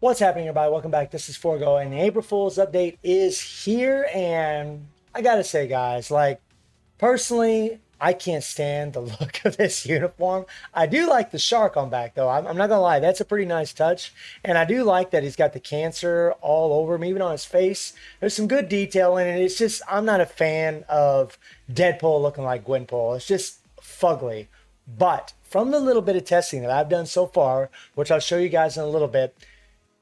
What's happening, everybody? Welcome back. This is Forgo, and the April Fool's update is here. And I gotta say, guys, personally, I can't stand the look of this uniform. I do like the shark on back, though. I'm not gonna lie, that's a pretty nice touch. And I do like that he's got the cancer all over him, even on his face. There's some good detail in it. It's just, I'm not a fan of Deadpool looking like Gwenpool. It's just fugly. But from the little bit of testing that I've done so far, which I'll show you guys in a little bit,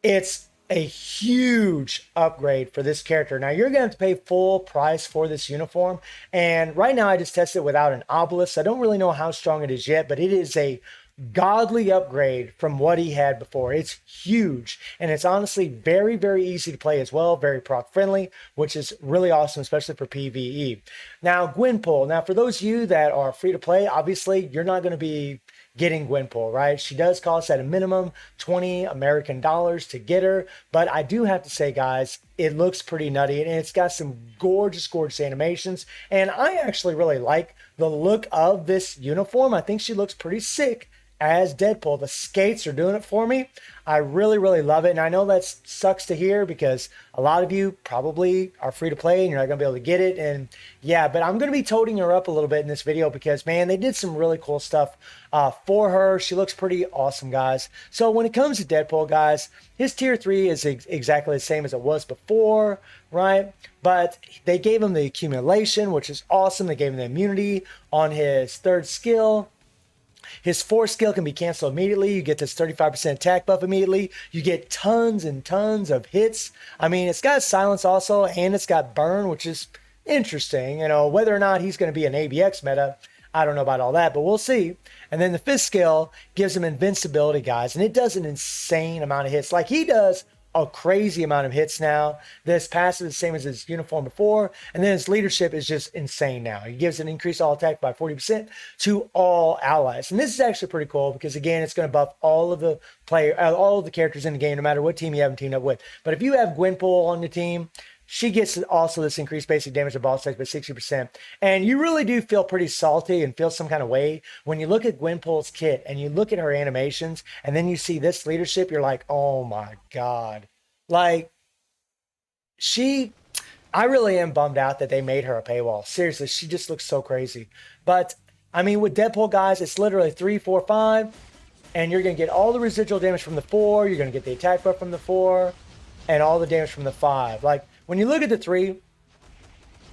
it's a huge upgrade for this character. Now you're gonna have to pay full price for this uniform. And right now I just tested it without an obelisk. I don't really know how strong it is yet, but it is a godly upgrade from what he had before. It's huge, and it's honestly very, very easy to play as well. Very proc friendly, which is really awesome, especially for PvE. Now Gwenpool. Now for those of you that are free to play, obviously you're not going to be getting Gwenpool, right? She does cost at a minimum 20 American dollars to get her, but I do have to say, guys, it looks pretty nutty, and it's got some gorgeous, gorgeous animations, and I actually really like the look of this uniform. I think she looks pretty sick as Deadpool. The skates are doing it for me. I really, really love it. And I know that sucks to hear because a lot of you probably are free to play and you're not going to be able to get it. And yeah, but I'm going to be toting her up a little bit in this video because, man, they did some really cool stuff for her. She looks pretty awesome, guys. So when it comes to Deadpool, guys, his tier 3 is exactly the same as it was before, right? But they gave him the accumulation, which is awesome. They gave him the immunity on his 3rd skill. His 4th skill can be canceled immediately. You get this 35% attack buff immediately. You get tons and tons of hits. I mean, it's got silence also, and it's got burn, which is interesting. You know, whether or not he's going to be an ABX meta, I don't know about all that, but we'll see. And then the 5th skill gives him invincibility, guys, and it does an insane amount of hits. Like, he does a crazy amount of hits now. This passive is the same as his uniform before, and then his leadership is just insane now. He gives an increased all attack by 40% to all allies, and this is actually pretty cool because, again, it's going to buff all of the all of the characters in the game, no matter what team you haven't teamed up with. But if you have Gwenpool on the team, she gets also this increased basic damage to boss attacks by 60%. And you really do feel pretty salty and feel some kind of way when you look at Gwenpool's kit and you look at her animations and then you see this leadership, you're like, oh my God. Like, I really am bummed out that they made her a paywall. Seriously, she just looks so crazy. But, I mean, with Deadpool, guys, it's literally 3, 4, 5. And you're going to get all the residual damage from the 4. You're going to get the attack buff from the 4. And all the damage from the 5. Like, when you look at the 3,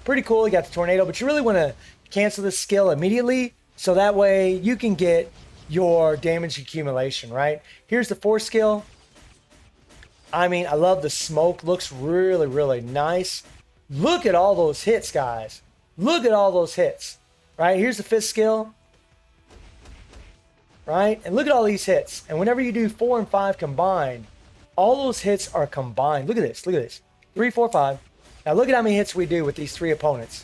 pretty cool. You got the tornado, but you really want to cancel this skill immediately so that way you can get your damage accumulation, right? Here's the 4 skill. I mean, I love the smoke. Looks really, really nice. Look at all those hits, guys. Look at all those hits, right? Here's the 5th skill, right? And look at all these hits. And whenever you do 4 and 5 combined, all those hits are combined. Look at this. Look at this. 3, 4, 5. Now look at how many hits we do with these 3 opponents.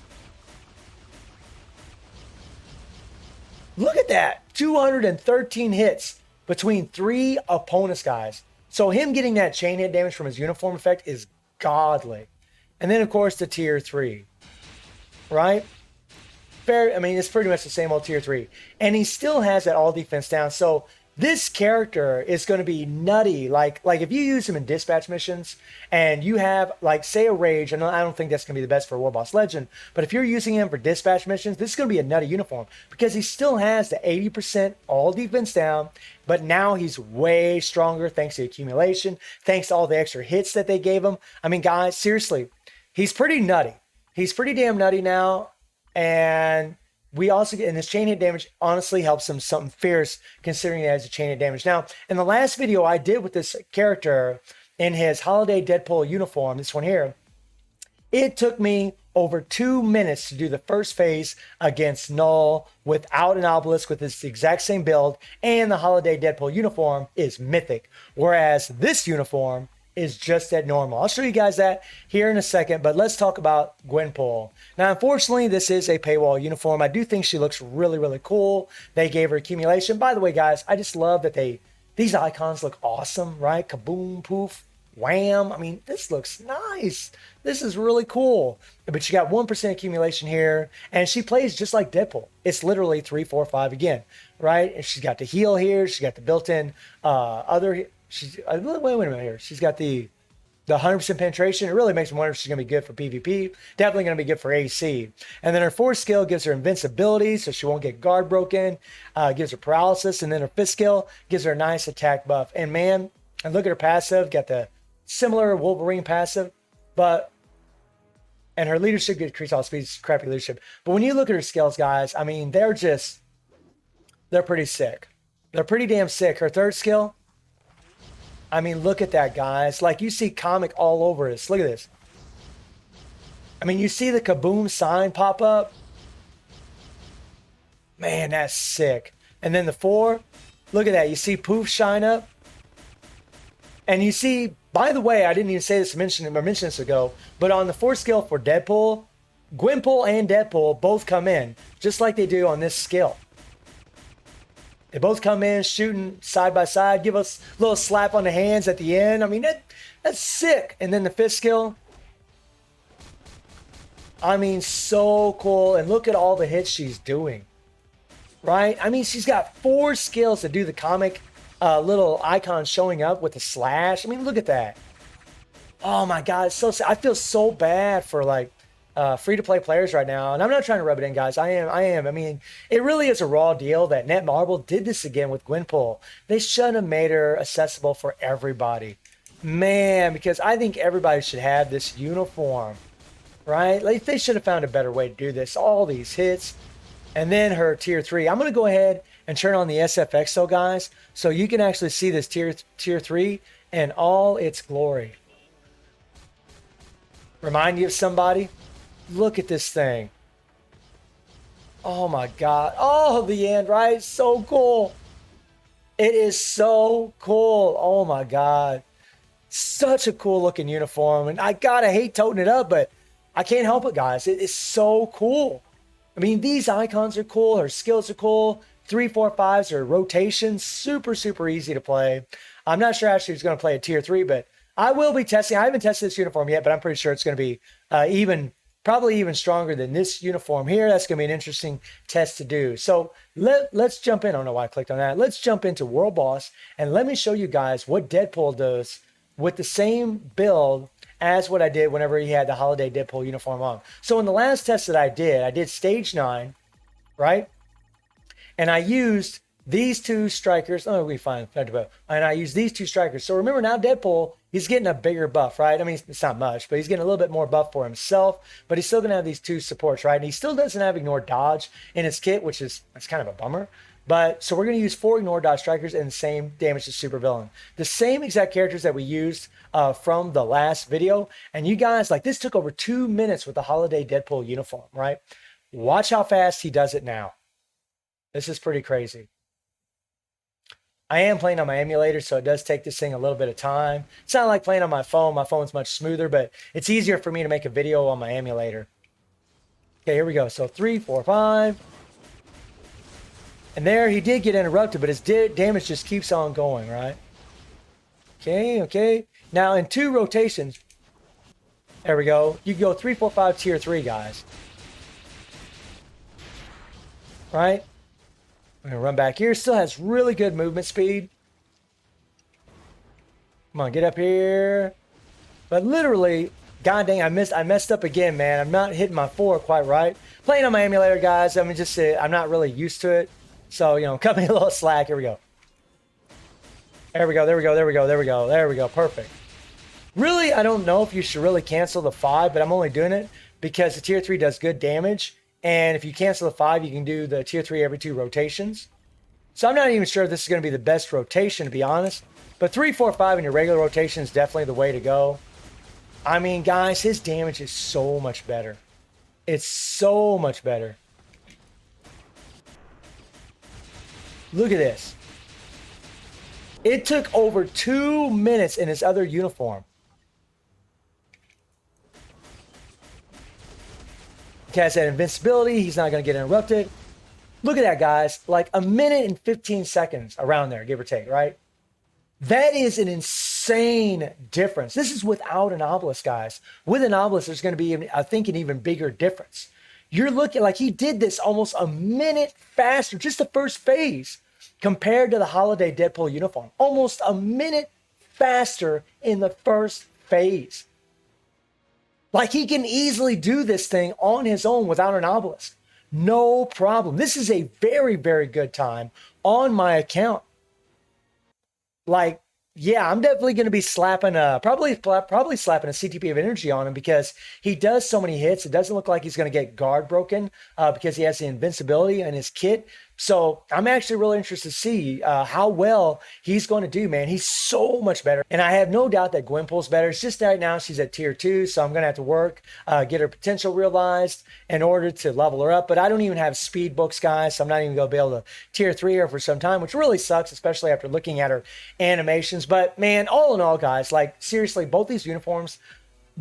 Look at that. 213 hits between 3 opponents, guys. So him getting that chain hit damage from his uniform effect is godly. And then, of course, the tier 3. Right? Fair. I mean, it's pretty much the same old tier 3. And he still has that all defense down. So this character is going to be nutty. Like if you use him in dispatch missions and you have, like, say a rage, and I don't think that's going to be the best for War Boss Legend, but if you're using him for dispatch missions, this is going to be a nutty uniform because he still has the 80% all defense down, but now he's way stronger thanks to accumulation, thanks to all the extra hits that they gave him. I mean, guys, seriously, he's pretty nutty. He's pretty damn nutty now, and we also get, and this chain hit damage honestly helps him something fierce considering he has a chain hit damage. Now, in the last video I did with this character in his holiday Deadpool uniform, this one here, it took me over 2 minutes to do the first phase against Null without an obelisk with this exact same build, and the holiday Deadpool uniform is mythic, whereas this uniform is just at normal. I'll show you guys that here in a second, but let's talk about Gwenpool. Now, unfortunately, this is a paywall uniform. I do think she looks really, really cool. They gave her accumulation. By the way, guys, I just love that these icons look awesome, right? Kaboom, poof, wham. I mean, this looks nice. This is really cool. But you got 1% accumulation here, and she plays just like Deadpool. It's literally 3, 4, 5 again, right? And she's got the heal here. She's got the built-in other Wait a minute here. She's got the 100% penetration. It really makes me wonder if she's going to be good for PvP. Definitely going to be good for AC. And then her fourth skill gives her invincibility, so she won't get guard broken. Gives her paralysis. And then her fifth skill gives her a nice attack buff. And man, and look at her passive. Got the similar Wolverine passive. And her leadership gets increased all speeds. Crappy leadership. But when you look at her skills, guys, I mean, they're pretty sick. They're pretty damn sick. Her third skill, I mean, look at that, guys. Like, you see comic all over this. Look at this. I mean, you see the kaboom sign pop up. Man, that's sick. And then the 4, look at that. You see poof shine up. And you see, by the way, I didn't even say this, mention this ago, but on the 4th skill for Deadpool, Gwenpool and Deadpool both come in, just like they do on this skill. They both come in shooting side by side, give us a little slap on the hands at the end. I mean, that's sick. And then the 5th skill, I mean, so cool. And look at all the hits she's doing, right? I mean, she's got 4 skills to do the comic little icon showing up with the slash. I mean, look at that. Oh my God, it's so sad. I feel so bad for like free-to-play players right now. And I'm not trying to rub it in, guys. I am. I mean, it really is a raw deal that Netmarble did this again with Gwenpool. They should have made her accessible for everybody. Man, because I think everybody should have this uniform, right? Like, they should have found a better way to do this. All these hits. And then her tier 3. I'm going to go ahead and turn on the SFX though, guys, so you can actually see this tier 3 in all its glory. Remind you of somebody? Look at this thing. Oh my God. Oh, the end, right? So cool. It is so cool. Oh my God. Such a cool looking uniform. And I hate toting it up, but I can't help it, guys. It is so cool. I mean, these icons are cool. Her skills are cool. 3, 4, 5s are rotations. Super, super easy to play. I'm not sure Ashley's going to play a tier 3, but I will be testing. I haven't tested this uniform yet, but I'm pretty sure it's going to be probably even stronger than this uniform here. That's going to be an interesting test to do. So let's jump in. I don't know why I clicked on that. Let's jump into World Boss, and let me show you guys what Deadpool does with the same build as what I did whenever he had the holiday Deadpool uniform on. So in the last test that I did stage 9, right? And I used these 2 strikers. Oh, we fine. And I used these 2 strikers. So remember now Deadpool, he's getting a bigger buff, right? I mean, it's not much, but he's getting a little bit more buff for himself, but he's still going to have these 2 supports, right? And he still doesn't have Ignore Dodge in his kit, that's kind of a bummer. But so we're going to use 4 Ignore Dodge strikers and the same damage to supervillain. The same exact characters that we used from the last video. And you guys, like, this took over 2 minutes with the holiday Deadpool uniform, right? Watch how fast he does it now. This is pretty crazy. I am playing on my emulator, so it does take this thing a little bit of time. It's not like playing on my phone. My phone's much smoother, but it's easier for me to make a video on my emulator. Okay, here we go. So 3, 4, 5. And there, he did get interrupted, but his damage just keeps on going, right? Okay. Now, in 2 rotations, there we go. You can go 3, 4, 5, tier 3, guys. Right? I'm going to run back here. Still has really good movement speed. Come on, get up here. But literally, god dang, I messed up again, man. I'm not hitting my 4 quite right. Playing on my emulator, guys. I mean, I'm not really used to it. So, cut me a little slack. Here we go. There we go. Perfect. Really, I don't know if you should really cancel the 5, but I'm only doing it because the tier 3 does good damage. And if you cancel the 5, you can do the tier 3 every 2 rotations. So I'm not even sure if this is going to be the best rotation, to be honest. But 3, 4, 5 in your regular rotation is definitely the way to go. I mean, guys, his damage is so much better. It's so much better. Look at this. It took over 2 minutes in his other uniform. He has that invincibility. He's not going to get interrupted. Look at that, guys. Like 1 minute and 15 seconds around there, give or take, right? That is an insane difference. This is without an obelisk, guys. With an obelisk, there's going to be, I think, an even bigger difference. You're looking like he did this almost 1 minute faster, just the first phase, compared to the holiday Deadpool uniform. Almost 1 minute faster in the first phase. Like, he can easily do this thing on his own without an obelisk. No problem. This is a very, very good time on my account. Like, yeah, I'm definitely going to be slapping probably slapping a CTP of energy on him because he does so many hits. It doesn't look like he's going to get guard broken because he has the invincibility in his kit. So I'm actually really interested to see how well he's going to do, man. He's so much better. And I have no doubt that Gwenpool's better. It's just right now she's at tier 2, so I'm going to have to work, get her potential realized in order to level her up. But I don't even have speed books, guys, so I'm not even going to be able to tier 3 her for some time, which really sucks, especially after looking at her animations. But, man, all in all, guys, like, seriously, both these uniforms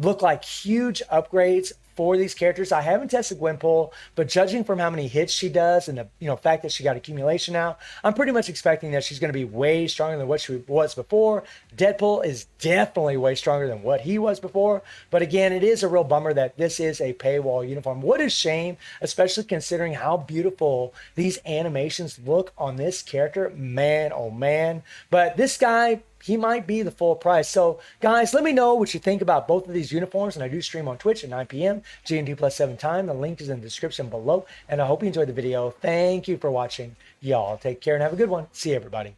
look like huge upgrades for these characters. I haven't tested Gwenpool, but judging from how many hits she does and the fact that she got accumulation now, I'm pretty much expecting that she's going to be way stronger than what she was before. Deadpool is definitely way stronger than what he was before. But again, it is a real bummer that this is a paywall uniform. What a shame, especially considering how beautiful these animations look on this character. Man, oh man. But this guy, he might be the full price. So, guys, let me know what you think about both of these uniforms. And I do stream on Twitch at 9 p.m. GMT+7 time. The link is in the description below. And I hope you enjoyed the video. Thank you for watching. Y'all take care and have a good one. See you, everybody.